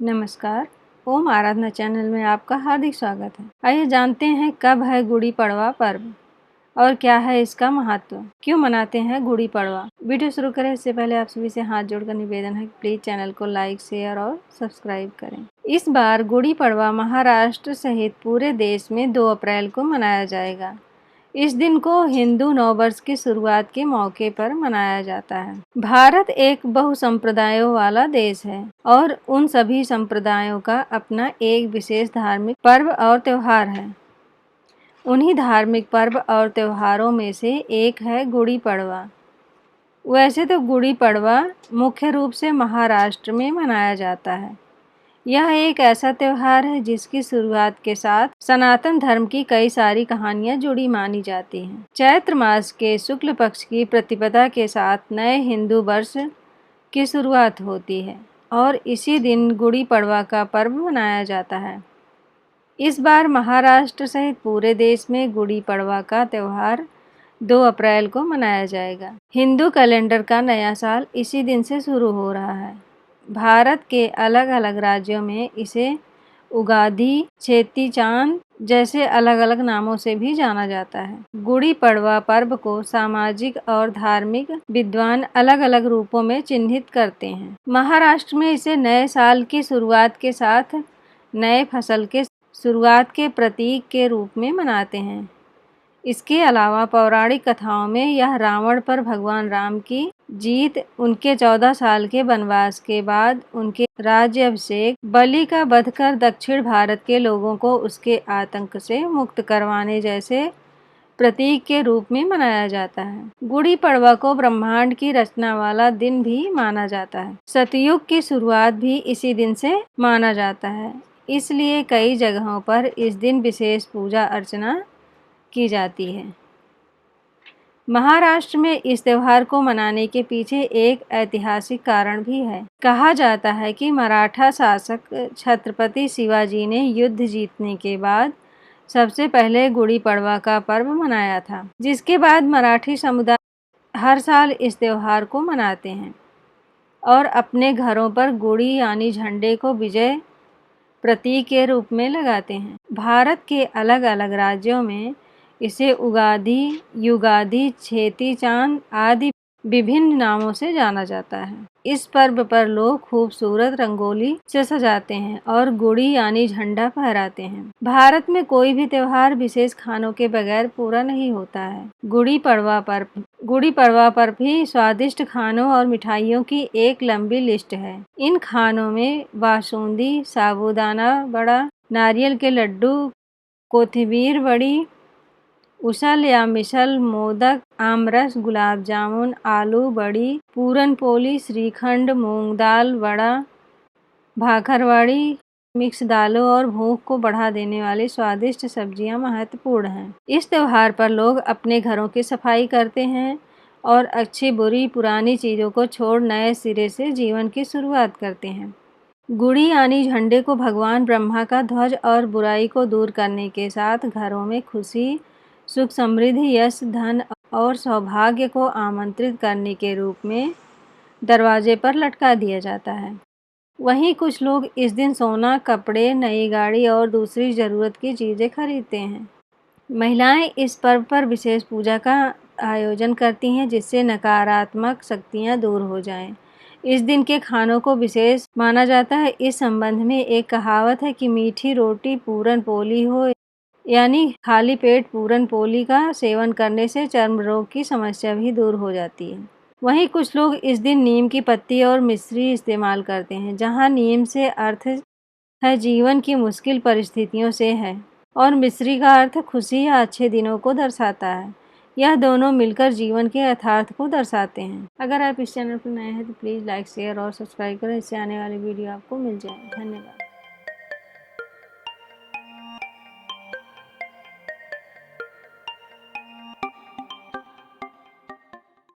नमस्कार। ओम आराधना चैनल में आपका हार्दिक स्वागत है। आइए जानते हैं कब है गुड़ी पड़वा पर्व और क्या है इसका महत्व, क्यों मनाते हैं गुड़ी पड़वा। वीडियो शुरू करें इससे पहले आप सभी से हाथ जोड़कर निवेदन है, प्लीज चैनल को लाइक, शेयर और सब्सक्राइब करें। इस बार गुड़ी पड़वा महाराष्ट्र सहित पूरे देश में 2 अप्रैल को मनाया जाएगा। इस दिन को हिंदू नववर्ष की शुरुआत के मौके पर मनाया जाता है। भारत एक बहुसंप्रदायों वाला देश है और उन सभी संप्रदायों का अपना एक विशेष धार्मिक पर्व और त्योहार है। उन्हीं धार्मिक पर्व और त्योहारों में से एक है गुड़ी पड़वा। वैसे तो गुड़ी पड़वा मुख्य रूप से महाराष्ट्र में मनाया जाता है। यह एक ऐसा त्योहार है जिसकी शुरुआत के साथ सनातन धर्म की कई सारी कहानियां जुड़ी मानी जाती हैं। चैत्र मास के शुक्ल पक्ष की प्रतिपदा के साथ नए हिंदू वर्ष की शुरुआत होती है और इसी दिन गुड़ी पड़वा का पर्व मनाया जाता है। इस बार महाराष्ट्र सहित पूरे देश में गुड़ी पड़वा का त्योहार 2 अप्रैल को मनाया जाएगा। हिंदू कैलेंडर का नया साल इसी दिन से शुरू हो रहा है। भारत के अलग अलग राज्यों में इसे उगादी, छेती चांद जैसे अलग अलग नामों से भी जाना जाता है। गुड़ी पड़वा पर्व को सामाजिक और धार्मिक विद्वान अलग अलग रूपों में चिन्हित करते हैं। महाराष्ट्र में इसे नए साल की शुरुआत के साथ नए फसल के शुरुआत के प्रतीक के रूप में मनाते हैं। इसके अलावा पौराणिक कथाओं में यह रावण पर भगवान राम की जीत, उनके 14 साल के वनवास के बाद उनके राज्याभिषेक, बलि का वध कर दक्षिण भारत के लोगों को उसके आतंक से मुक्त करवाने जैसे प्रतीक के रूप में मनाया जाता है। गुड़ी पड़वा को ब्रह्मांड की रचना वाला दिन भी माना जाता है। सतयुग की शुरुआत भी इसी दिन से माना जाता है, इसलिए कई जगहों पर इस दिन विशेष पूजा अर्चना की जाती है। महाराष्ट्र में इस त्योहार को मनाने के पीछे एक ऐतिहासिक कारण भी है। कहा जाता है कि मराठा शासक छत्रपति शिवाजी ने युद्ध जीतने के बाद सबसे पहले गुड़ी पड़वा का पर्व मनाया था, जिसके बाद मराठी समुदाय हर साल इस त्योहार को मनाते हैं और अपने घरों पर गुड़ी यानी झंडे को विजय प्रतीक के रूप में लगाते हैं। भारत के अलग अलग राज्यों में इसे उगादी, युगादी, छेती चांद आदि विभिन्न नामों से जाना जाता है। इस पर्व पर लोग खूबसूरत रंगोली से सजाते हैं और गुड़ी यानी झंडा फहराते हैं। भारत में कोई भी त्योहार विशेष खानों के बगैर पूरा नहीं होता है। गुड़ी पड़वा पर भी स्वादिष्ट खानों और मिठाइयों की एक लंबी लिस्ट है। इन खानों में बासुंदी, साबूदाना वड़ा, नारियल के लड्डू, कोथिंबीर बड़ी, उसल या मिसल, मोदक, आमरस, गुलाब जामुन, आलू बड़ी, पूरन पोली, श्रीखंड, मूंग दाल वड़ा, भाखरवाड़ी, मिक्स दालों और भूख को बढ़ा देने वाली स्वादिष्ट सब्जियां महत्वपूर्ण हैं। इस त्योहार पर लोग अपने घरों की सफाई करते हैं और अच्छी बुरी पुरानी चीज़ों को छोड़ नए सिरे से जीवन की शुरुआत करते हैं। गुड़ी यानी झंडे को भगवान ब्रह्मा का ध्वज और बुराई को दूर करने के साथ घरों में खुशी, सुख, समृद्धि, यश, धन और सौभाग्य को आमंत्रित करने के रूप में दरवाजे पर लटका दिया जाता है। वहीं कुछ लोग इस दिन सोना, कपड़े, नई गाड़ी और दूसरी ज़रूरत की चीज़ें खरीदते हैं। महिलाएं इस पर्व पर विशेष पूजा का आयोजन करती हैं जिससे नकारात्मक शक्तियां दूर हो जाएं। इस दिन के खानों को विशेष माना जाता है। इस संबंध में एक कहावत है कि मीठी रोटी पूरन पोली हो, यानी खाली पेट पूरन पोली का सेवन करने से चर्म रोग की समस्या भी दूर हो जाती है। वहीं कुछ लोग इस दिन नीम की पत्ती और मिश्री इस्तेमाल करते हैं। जहां नीम से अर्थ है जीवन की मुश्किल परिस्थितियों से है और मिश्री का अर्थ खुशी या अच्छे दिनों को दर्शाता है। यह दोनों मिलकर जीवन के यथार्थ को दर्शाते हैं। अगर आप इस चैनल पर नए हैं तो प्लीज़ लाइक, शेयर और सब्सक्राइब करें, इससे आने वाली वीडियो आपको मिल जाए। धन्यवाद।